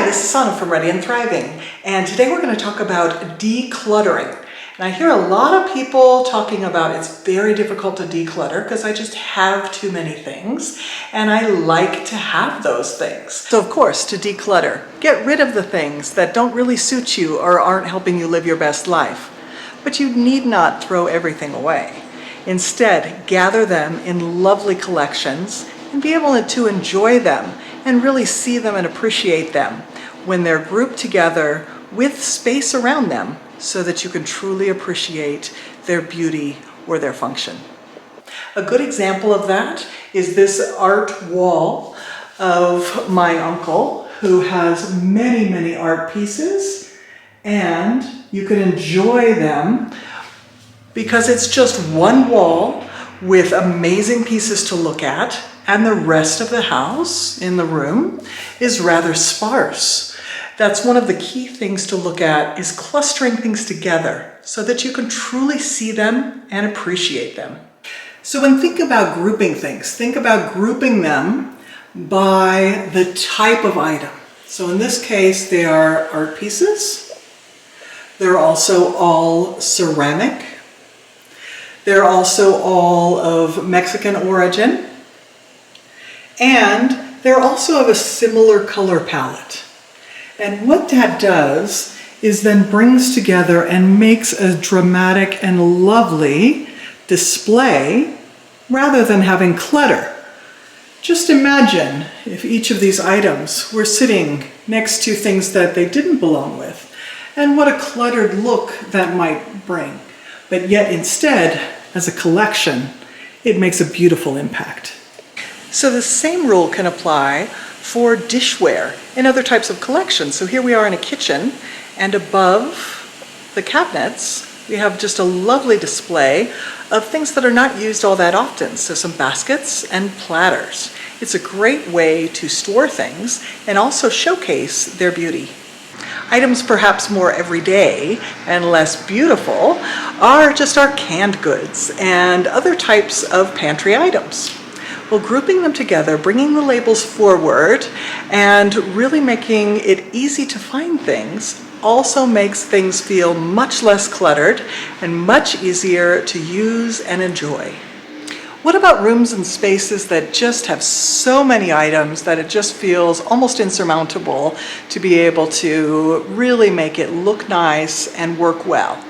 this is Sana from Ready and Thriving, and today we're going to talk about decluttering. And I hear a lot of people talking about it's very difficult to declutter because I just have too many things, and I like to have those things. So of course, to declutter, get rid of the things that don't really suit you or aren't helping you live your best life. But you need not throw everything away. Instead, gather them in lovely collections and be able to enjoy them and really see them and appreciate them when they're grouped together with space around them so that you can truly appreciate their beauty or their function. A good example of that is this art wall of my uncle, who has many, many art pieces, and you can enjoy them because it's just one wall with amazing pieces to look at, and the rest of the house in the room is rather sparse. That's one of the key things to look at, is clustering things together so that you can truly see them and appreciate them. So when think about grouping things, think about grouping them by the type of item. So in this case, they are art pieces. They're also all ceramic. They're also all of Mexican origin. And they're also of a similar color palette. And what that does is then brings together and makes a dramatic and lovely display rather than having clutter. Just imagine if each of these items were sitting next to things that they didn't belong with, and what a cluttered look that might bring. But yet instead, as a collection, it makes a beautiful impact. So the same rule can apply for dishware and other types of collections. So here we are in a kitchen, and above the cabinets, we have just a lovely display of things that are not used all that often. So some baskets and platters. It's a great way to store things and also showcase their beauty. Items perhaps more everyday and less beautiful are just our canned goods and other types of pantry items. Well, grouping them together, bringing the labels forward, and really making it easy to find things also makes things feel much less cluttered and much easier to use and enjoy. What about rooms and spaces that just have so many items that it just feels almost insurmountable to be able to really make it look nice and work well?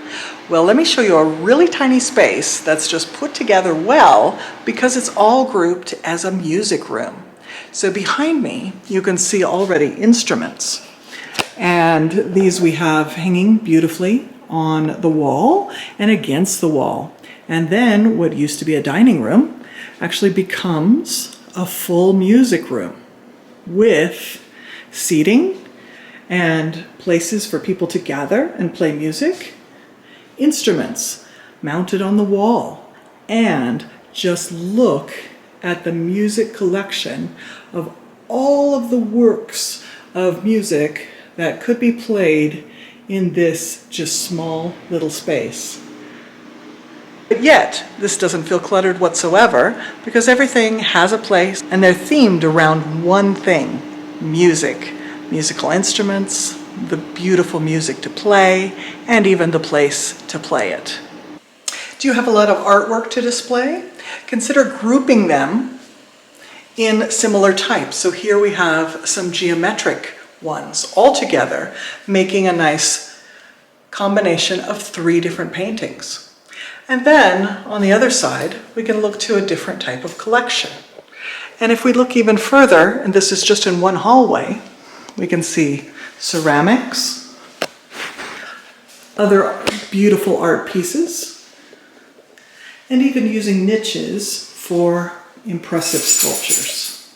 Well, let me show you a really tiny space that's just put together well because it's all grouped as a music room. So behind me, you can see already instruments. And these we have hanging beautifully on the wall and against the wall. And then what used to be a dining room actually becomes a full music room with seating and places for people to gather and play music, instruments mounted on the wall, and just look at the music collection of all of the works of music that could be played in this just small little space. But yet, this doesn't feel cluttered whatsoever because everything has a place and they're themed around one thing: music, musical instruments, the beautiful music to play, and even the place to play it. Do you have a lot of artwork to display? Consider grouping them in similar types. So here we have some geometric ones all together, making a nice combination of 3 different paintings. And then on the other side, we can look to a different type of collection. And if we look even further, and this is just in one hallway, we can see ceramics, other beautiful art pieces, and even using niches for impressive sculptures.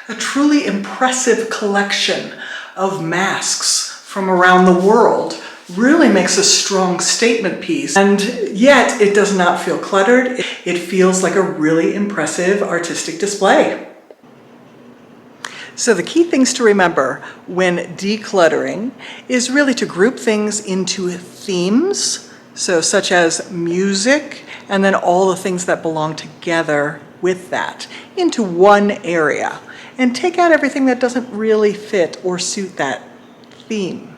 A truly impressive collection of masks from around the world really makes a strong statement piece, and yet it does not feel cluttered. It feels like a really impressive artistic display. So the key things to remember when decluttering is really to group things into themes, so such as music, and then all the things that belong together with that into one area and take out everything that doesn't really fit or suit that theme.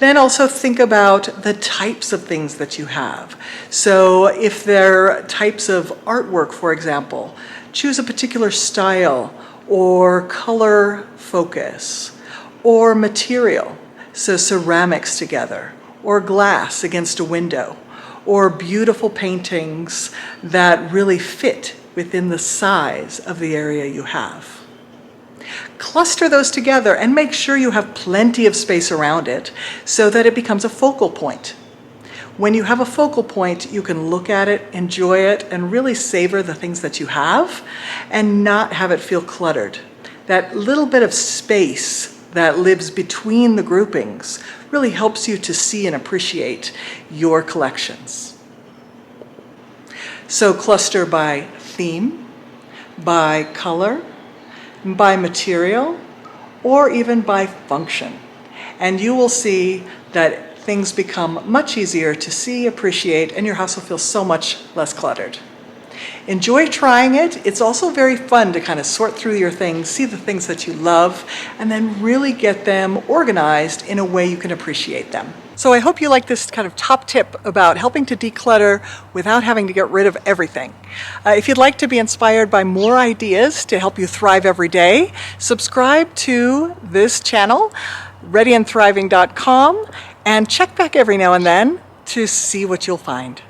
Then also think about the types of things that you have. So if they're types of artwork, for example, choose a particular style or color focus or material. So ceramics together or glass against a window or beautiful paintings that really fit within the size of the area you have. Cluster those together and make sure you have plenty of space around it so that it becomes a focal point. When you have a focal point, you can look at it, enjoy it, and really savor the things that you have and not have it feel cluttered. That little bit of space that lives between the groupings really helps you to see and appreciate your collections. So cluster by theme, by color, by material, or even by function. And you will see that things become much easier to see, appreciate, and your house will feel so much less cluttered. Enjoy trying it. It's also very fun to kind of sort through your things, see the things that you love, and then really get them organized in a way you can appreciate them. So I hope you like this kind of top tip about helping to declutter without having to get rid of everything. If you'd like to be inspired by more ideas to help you thrive every day, subscribe to this channel, readyandthriving.com, and check back every now and then to see what you'll find.